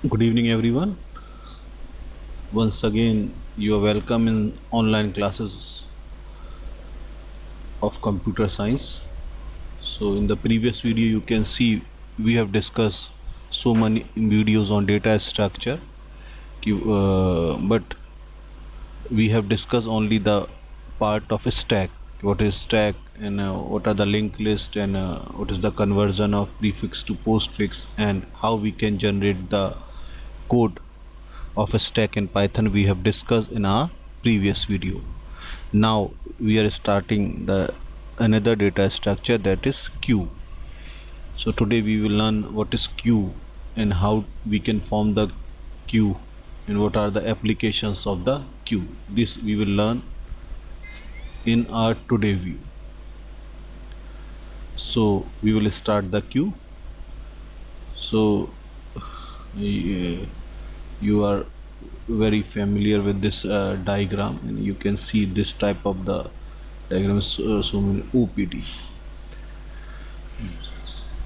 Good evening, everyone. Once again, you are welcome in online classes of computer science. So, in the previous video, you can see we have discussed so many videos on data structure, but we have discussed only the part of a stack. What is stack, and what are the linked list, and what is the conversion of prefix to postfix, and how we can generate the code of a stack in Python we have discussed in our previous video. Now we are starting the another data structure, that is queue. So today we will learn what is queue and how we can form the queue and what are the applications of the queue. This we will learn in our today view. So we will start the queue. So you are very familiar with this diagram, and you can see this type of the diagram is shown in OPD.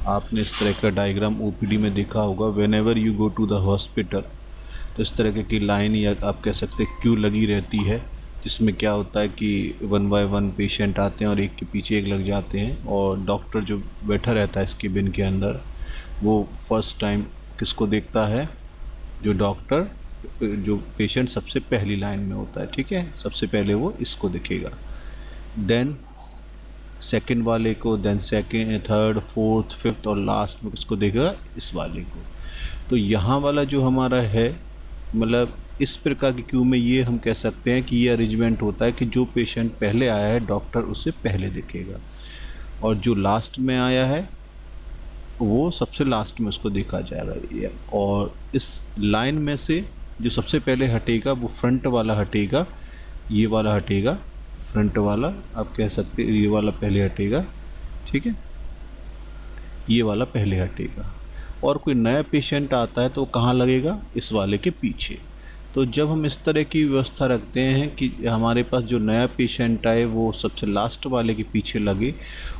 आपने इस तरह का diagram OPD में देखा होगा. Whenever you go to the hospital, तो इस तरह की लाइन या आप कह सकते हैं क्यू लगी रहती है, जिसमें क्या होता है कि 1 बाय 1 पेशेंट आते हैं और एक के पीछे एक लग जाते हैं, और डॉक्टर जो बैठा रहता है इस केबिन के अंदर, वो फर्स्ट टाइम किसको देखता है? जो डॉक्टर, जो पेशेंट सबसे पहली लाइन में होता है, ठीक है, सबसे पहले वो इसको दिखेगा, देन सेकंड वाले को, then second, third, fourth, fifth, और लास्ट में किसको देखेगा? इस वाले को. तो यहाँ वाला जो हमारा है, मतलब इस प्रकार की क्यू में ये हम कह सकते हैं कि ये अरेंजमेंट होता है कि जो पेशेंट पहले आया है डॉक्टर उसे पहले दिखेगा, और जो लास्ट में आया है वो सबसे लास्ट में उसको देखा जाएगा. और इस लाइन में से जो सबसे पहले हटेगा वो फ्रंट वाला हटेगा, ये वाला हटेगा, फ्रंट वाला आप कह सकते हैं, ये वाला पहले हटेगा, ठीक है, ये वाला पहले हटेगा. और कोई नया पेशेंट आता है तो कहाँ लगेगा? इस वाले के पीछे. तो जब हम इस तरह की व्यवस्था रखते हैं कि हमारे पास जो नया पेशेंट आए वो सबसे लास्ट वाले के पीछे लगे,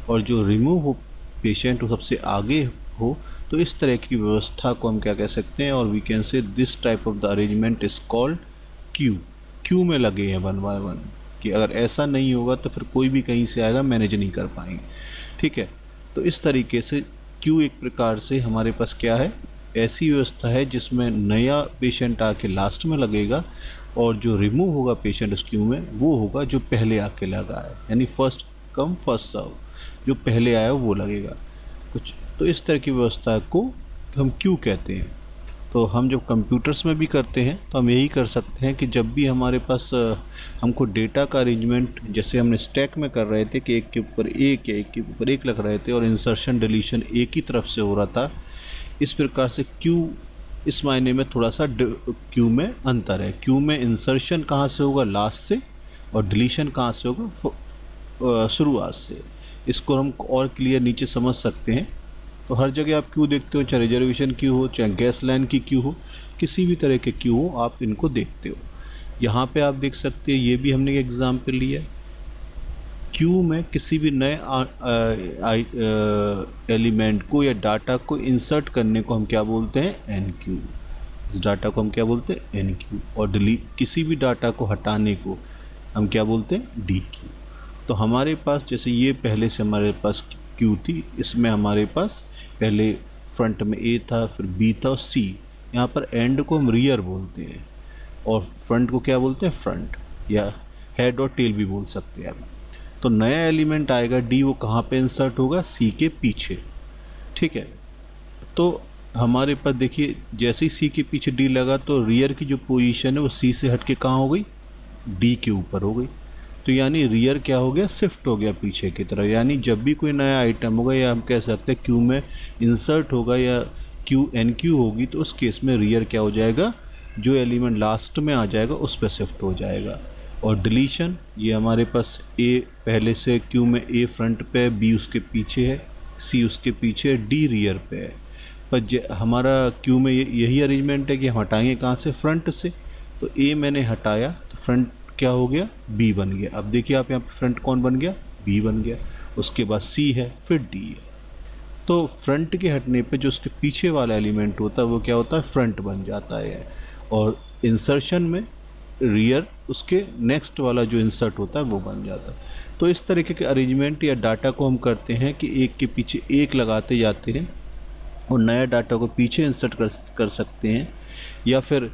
और जो रिमूव हो पेशेंट वो सबसे आगे हो, तो इस तरह की व्यवस्था को हम क्या कह सकते हैं? और we can say this type of the arrangement is called queue. Queue में लगे हैं 1 बाय 1, कि अगर ऐसा नहीं होगा तो फिर कोई भी कहीं से आएगा, मैनेज नहीं कर पाएंगे, ठीक है. तो इस तरीके से क्यू एक प्रकार से हमारे पास क्या है? ऐसी व्यवस्था है जिसमें नया पेशेंट आके लास्ट में लगेगा, और जो रिमूव होगा पेशेंट उस क्यू में वो होगा जो पहले आके लगा है, यानी फर्स्ट कम फर्स्ट सर्व, जो पहले आया वो लगेगा कुछ. तो इस तरह की व्यवस्था को हम क्यू कहते हैं. तो हम जब कंप्यूटर्स में भी करते हैं तो हम यही कर सकते हैं कि जब भी हमारे पास हमको डेटा का अरेंजमेंट, जैसे हमने स्टैक में कर रहे थे कि एक के ऊपर एक या एक के ऊपर एक लग रहे थे और इंसर्शन डिलीशन एक ही तरफ से हो रहा था, इस प्रकार से क्यू इस मायने में थोड़ा सा क्यू में अंतर है. क्यू में इंसर्शन कहाँ से होगा? लास्ट से, और डिलीशन कहाँ से होगा? शुरुआत से. इसको हम और क्लियर नीचे समझ सकते हैं. तो हर जगह आप क्यू देखते हो, चाहे रिजर्वेशन क्यू हो, चाहे गैस लाइन की क्यू हो, किसी भी तरह के क्यू हो, आप इनको देखते हो. यहाँ पे आप देख सकते हैं, ये भी हमने एग्जाम्पल लिया. क्यू में किसी भी नए एलिमेंट को या डाटा को इंसर्ट करने को हम क्या बोलते हैं? N Q. इस डाटा को हम क्या बोलते हैं? N Q. और डिलीट किसी भी डाटा को हटाने को हम क्या बोलते हैं? D Q. तो हमारे पास जैसे ये पहले से हमारे पास क्यू थी, इसमें हमारे पास पहले फ्रंट में ए था, फिर बी था और सी. यहाँ पर एंड को हम रियर बोलते हैं, और फ्रंट को क्या बोलते हैं? फ्रंट, या हेड और टेल भी बोल सकते हैं आप. तो नया एलिमेंट आएगा डी, वो कहाँ पे इंसर्ट होगा? सी के पीछे, ठीक है. तो हमारे पास देखिए, जैसे ही सी के पीछे डी लगा तो रियर की जो पोजीशन है वो सी से हट के कहाँ हो गई? डी के ऊपर हो गई. तो यानी रियर क्या हो गया? शिफ्ट हो गया पीछे की तरफ. यानी जब भी कोई नया आइटम होगा, या हम कह सकते हैं क्यू में इंसर्ट होगा, या क्यू एन क्यू होगी, तो उस केस में रियर क्या हो जाएगा? जो एलिमेंट लास्ट में आ जाएगा उस पर शिफ्ट हो जाएगा. और डिलीशन, ये हमारे पास ए पहले से क्यू में ए फ्रंट पे है, बी उसके पीछे है, सी उसके पीछे है, डी रियर पे है. पर हमारा क्यू में यही अरेंजमेंट है कि हम हटाएंगे कहाँ से? फ्रंट से. तो ए मैंने हटाया तो फ्रंट क्या हो गया? बी बन गया. अब देखिए आप यहाँ पे फ्रंट कौन बन गया? बी बन गया. उसके बाद सी है, फिर डी है. तो फ्रंट के हटने पे जो उसके पीछे वाला एलिमेंट होता है वो क्या होता है, फ्रंट बन जाता है। और इंसर्शन में रियर उसके नेक्स्ट वाला जो इंसर्ट होता है वो बन जाता है। तो इस तरीके के अरेंजमेंट या डाटा को हम करते हैं कि एक के पीछे एक लगाते जाते हैं और नया डाटा को पीछे इंसर्ट कर सकते हैं, या फिर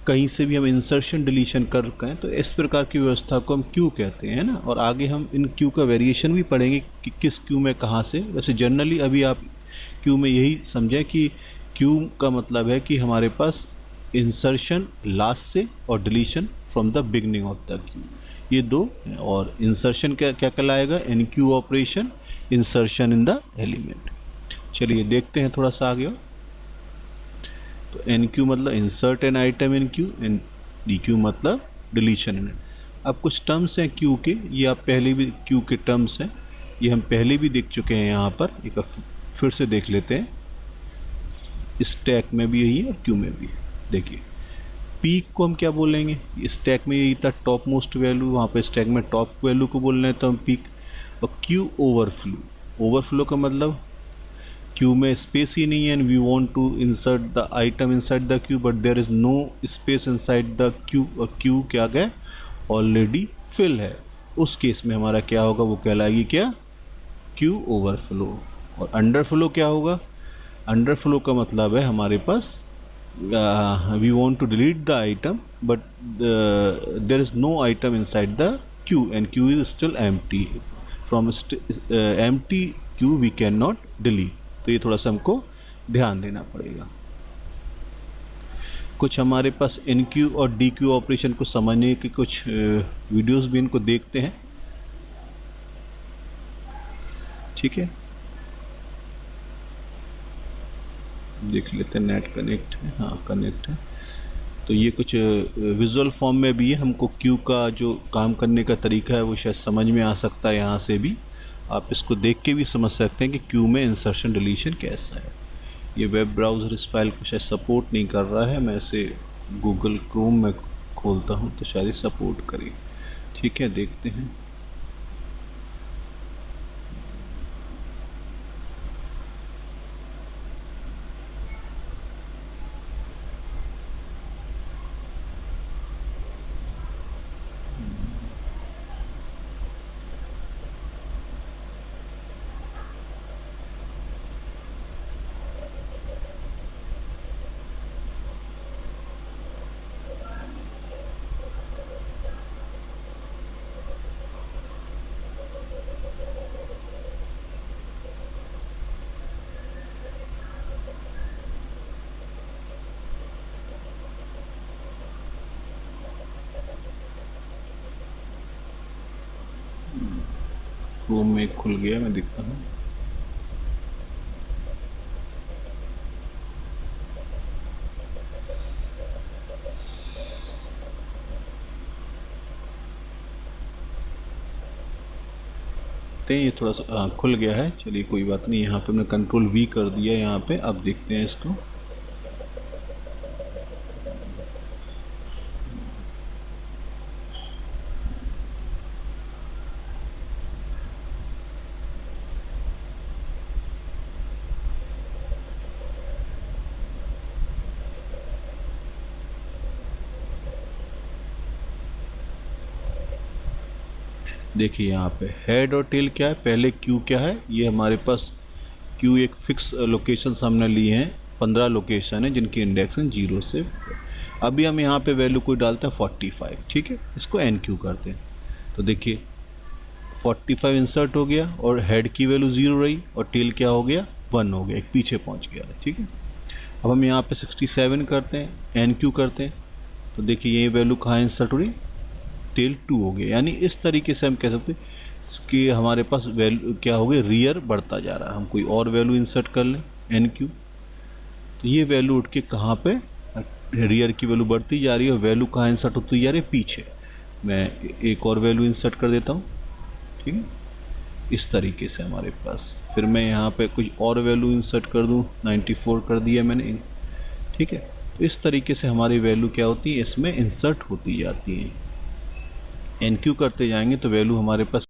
कहीं से भी हम इंसर्शन डिलीशन कर रहे हैं। तो इस प्रकार की व्यवस्था को हम क्यू कहते हैं ना। और आगे हम इन क्यू का वेरिएशन भी पढ़ेंगे कि किस क्यू में कहाँ से। वैसे जनरली अभी आप क्यू में यही समझें कि क्यू का मतलब है कि हमारे पास इंसर्शन लास्ट से और deletion from the beginning of the queue, ये दो हैं। और इंसर्शन क्या क्या कहलाएगा, enqueue operation, insertion in the element. चलिए देखते हैं थोड़ा सा आगे। तो एन क्यू मतलब insert an item in queue, and dequeue मतलब डिलीशन इन। अब कुछ टर्म्स हैं क्यू के, ये आप पहले भी क्यू के टर्म्स हैं, ये हम पहले भी देख चुके हैं। यहाँ पर एक फिर से देख लेते हैं। स्टैक में भी यही है और क्यू में भी। देखिए पीक को हम क्या बोलेंगे, स्टैक में यही था टॉप मोस्ट वैल्यू, वहाँ पे स्टैक में टॉप वैल्यू को बोल रहे हैं तो हम पीक। और क्यू ओवरफ्लो, ओवरफ्लो का मतलब क्यू में स्पेस ही नहीं है and we want to insert the item inside the queue but there is no space inside the queue, और क्यू क्या है, ऑलरेडी फिल है। उस केस में हमारा क्या होगा, वो कहलाएगी क्या, क्यू ओवरफ्लो। और अंडरफ्लो क्या होगा, अंडरफ्लो का मतलब है हमारे पास we want to delete the item but there is no item inside the queue and queue is still empty. From empty queue we cannot delete. तो ये थोड़ा सा हमको ध्यान देना पड़ेगा। कुछ हमारे पास एन क्यू और डी क्यू ऑपरेशन को समझने की कुछ वीडियोस भी इनको देखते हैं, ठीक है। देख लेते हैं, नेट कनेक्ट है, हाँ कनेक्ट है। तो ये कुछ विजुअल फॉर्म में भी है, हमको क्यू का जो काम करने का तरीका है वो शायद समझ में आ सकता है। यहाँ से भी आप इसको देख के भी समझ सकते हैं कि क्यू में इंसर्शन डिलीशन कैसा है। ये वेब ब्राउज़र इस फाइल को शायद सपोर्ट नहीं कर रहा है, मैं इसे गूगल क्रोम में खोलता हूँ तो शायद सपोर्ट करे, ठीक है। देखते हैं। क्रोम में खुल गया, मैं दिखता हूँ। ये थोड़ा सा खुल गया है, चलिए कोई बात नहीं। यहाँ पे हमने कंट्रोल वी कर दिया यहाँ पे। अब देखते हैं इसको। देखिए यहाँ पे हेड और टेल क्या है, पहले क्यू क्या है, ये हमारे पास क्यू एक फिक्स लोकेशन हमने लिए हैं, 15 लोकेशन है जिनकी इंडेक्स है 0 से। अभी हम यहाँ पे वैल्यू कोई डालते हैं 45, ठीक है। इसको एन क्यू करते हैं तो देखिए 45 इंसर्ट हो गया और हेड की वैल्यू 0 रही और टेल क्या हो गया, 1 हो गया, एक पीछे पहुँच गया, ठीक है। अब हम यहाँ पे 67 करते हैं, एन क्यू करते हैं तो देखिए ये वैल्यू कहाँ इंसर्ट हो रही, टेल 2 हो गया। यानी इस तरीके से हम कह सकते हैं कि हमारे पास वैल्यू क्या हो गया, रियर बढ़ता जा रहा है। हम कोई और वैल्यू इंसर्ट कर लें एन क्यू तो ये वैल्यू उठ के कहाँ पे, रियर की वैल्यू बढ़ती जा रही है और वैल्यू कहाँ इंसर्ट होती जा रही है, पीछे। मैं एक और वैल्यू इंसर्ट कर देता हूँ, ठीक है। इस तरीके से हमारे पास, फिर मैं यहाँ पे कुछ और वैल्यू इंसर्ट कर दूँ, 94 कर दिया मैंने, ठीक है। तो इस तरीके से हमारी वैल्यू क्या होती है, इसमें इंसर्ट होती जाती है। एन क्यू करते जाएंगे तो वैल्यू हमारे पास